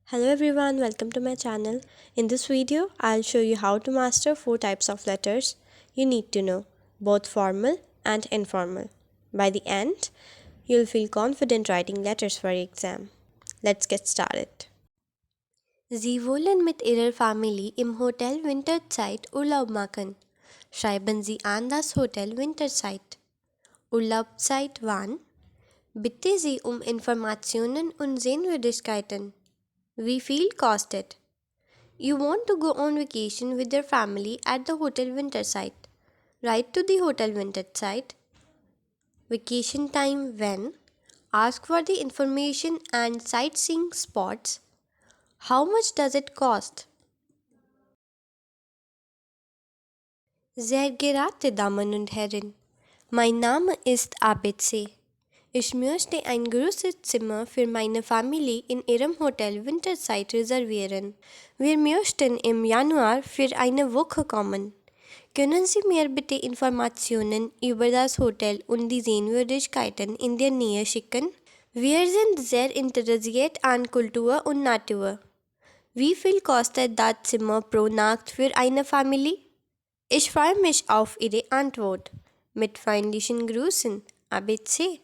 Hello everyone, welcome to my channel. In this video, I'll show you how to master 4 types of letters you need to know, both formal and informal. By the end, you'll feel confident writing letters for your exam. Let's get started. Sie wollen mit Ihrer Familie im Hotel Winterzeit Urlaub machen. Schreiben Sie an das Hotel Winterzeit. Urlaubszeit wann? Bitte Sie Informationen und Sehenswürdigkeiten. Wie viel kostet? You want to go on vacation with your family at the Hotel Winterside. Write to the Hotel Winterside. Vacation time when? Ask for the information and sightseeing spots. How much does it cost? Sehr geehrte Damen und Herren, mein Name ist ABC. Ich möchte ein großes Zimmer für meine Familie in Ihrem Hotel Winterzeit reservieren. Wir möchten im Januar für eine Woche kommen. Können Sie mir bitte Informationen über das Hotel und die Sehenswürdigkeiten in der Nähe schicken? Wir sind sehr interessiert an Kultur und Natur. Wie viel kostet das Zimmer pro Nacht für eine Familie? Ich freue mich auf Ihre Antwort. Mit freundlichen Grüßen, ABC.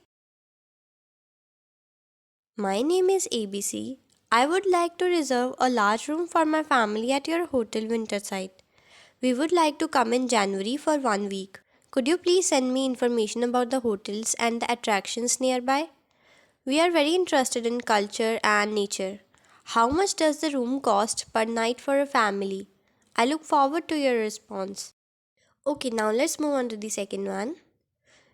My name is ABC. I would like to reserve a large room for my family at your hotel Winterside. We would like to come in January for 1 week. Could you please send me information about the hotels and the attractions nearby? We are very interested in culture and nature. How much does the room cost per night for a family? I look forward to your response. Okay, now let's move on to the second one.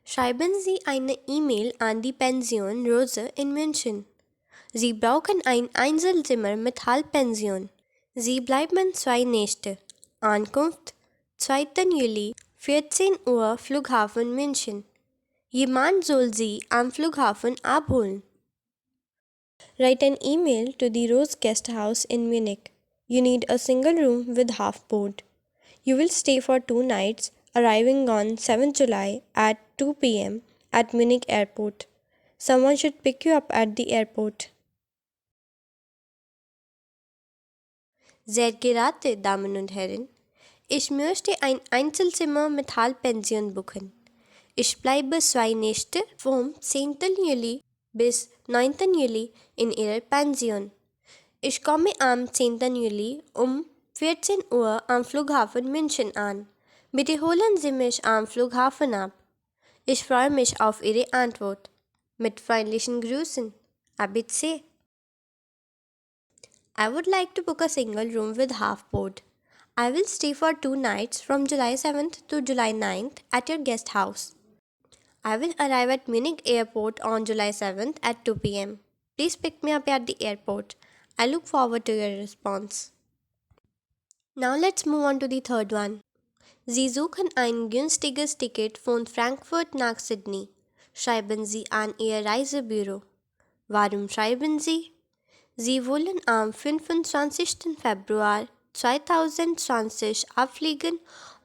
Schreiben Sie eine E-Mail an die Pension Rose in München. Sie brauchen ein Einzelzimmer mit Halbpension. Sie bleiben 2 Nächte. Ankunft 2. Juli, 14 Uhr, Flughafen München. Jemand soll Sie am Flughafen abholen. Write an email to the Rose Guest House in Munich. You need a single room with half board. You will stay for 2 nights, arriving on 7th July at 2 p.m. at Munich Airport. Someone should pick you up at the airport. Sehr geehrte Damen und Herren, ich möchte ein Einzelzimmer mit Halbpension buchen. Ich bleibe 2 Nächte vom 10. Juli bis 9. Juli in Ihrer Pension. Ich komme am 10. Juli um 14 Uhr am Flughafen München an. Bitte holen Sie mich am Flughafen ab. Ich freue mich auf Ihre Antwort. Mit freundlichen Grüßen, ABC. I would like to book a single room with half board. I will stay for 2 nights from July 7th to July 9th at your guest house. I will arrive at Munich Airport on July 7th at 2 p.m. Please pick me up at the airport. I look forward to your response. Now let's move on to the third one. Sie suchen ein günstiges Ticket von Frankfurt nach Sydney. Schreiben Sie an Ihr Reiseburo. Warum schreiben Sie? Sie wollen am 25. Februar 2020 abfliegen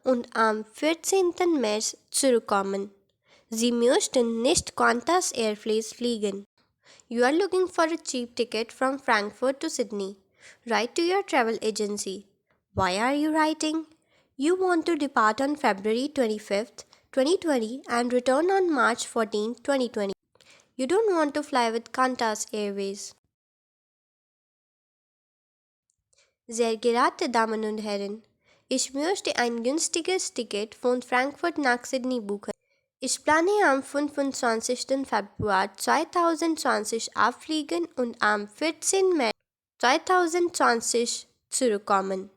und am 14. März zurückkommen. Sie möchten nicht Qantas Airways fliegen. You are looking for a cheap ticket from Frankfurt to Sydney. Write to your travel agency. Why are you writing? You want to depart on February 25th, 2020 and return on March 14th, 2020. You don't want to fly with Qantas Airways. Sehr geehrte Damen und Herren, ich möchte ein günstiges Ticket von Frankfurt nach Sydney buchen. Ich plane am 25. Februar 2020 abfliegen und am 14. März 2020 zurückkommen.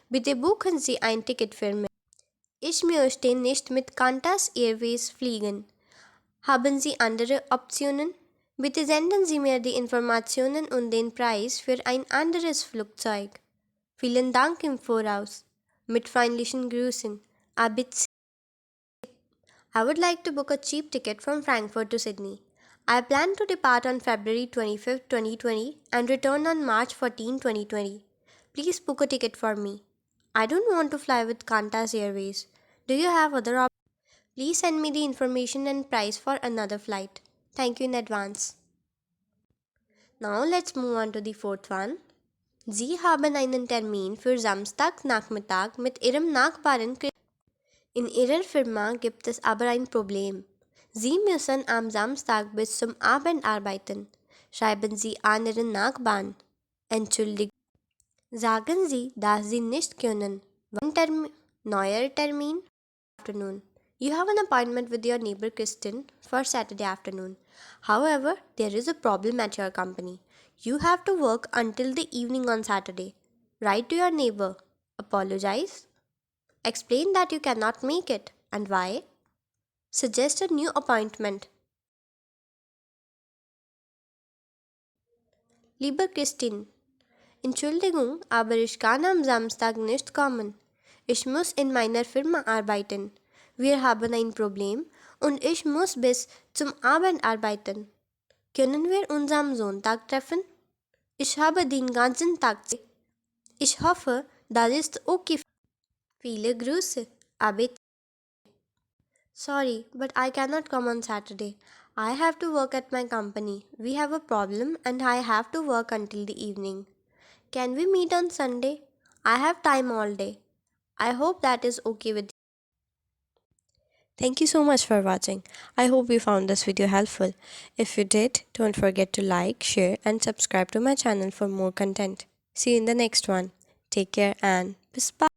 Bitte buchen Sie ein Ticket für mich. Ich möchte nicht mit Qantas Airways fliegen. Haben Sie andere Optionen? Bitte senden Sie mir die Informationen und den Preis für ein anderes Flugzeug. Vielen Dank im Voraus. Mit freundlichen Grüßen, ABC. I would like to book a cheap ticket from Frankfurt to Sydney. I plan to depart on February 25th, 2020 and return on March 14, 2020. Please book a ticket for me. I don't want to fly with Qantas Airways. Do you have other options? Please send me the information and price for another flight. Thank you in advance. Now let's move on to the fourth one. Sie haben einen Termin für Samstagnachmittag mit Ihrem Nachbarn Christian. In Ihrer Firma gibt es aber ein Problem. Sie müssen am Samstag bis zum Abend arbeiten. Schreiben Sie an Ihren Nachbarn. Entschuldigung. Sagen Sie, dass Sie nicht können. Wann neuer Termin? Afternoon. You have an appointment with your neighbor Christian for Saturday afternoon. However, there is a problem at your company. You have to work until the evening on Saturday. Write to your neighbor. Apologize. Explain that you cannot make it and why. Suggest a new appointment. Lieber Christine, Entschuldigung, aber ich kann am Samstag nicht kommen. Ich muss in meiner Firma arbeiten. Wir haben ein Problem und ich muss bis zum Abend arbeiten. Können wir uns am Sonntag treffen? Ich habe den ganzen Tag Zeit. Ich hoffe, das ist okay. Viele Grüße, Abid. Sorry, but I cannot come on Saturday. I have to work at my company. We have a problem and I have to work until the evening. Can we meet on Sunday? I have time all day. I hope that is okay with you. Thank you so much for watching. I hope you found this video helpful. If you did, don't forget to like, share and subscribe to my channel for more content. See you in the next one. Take care and bye.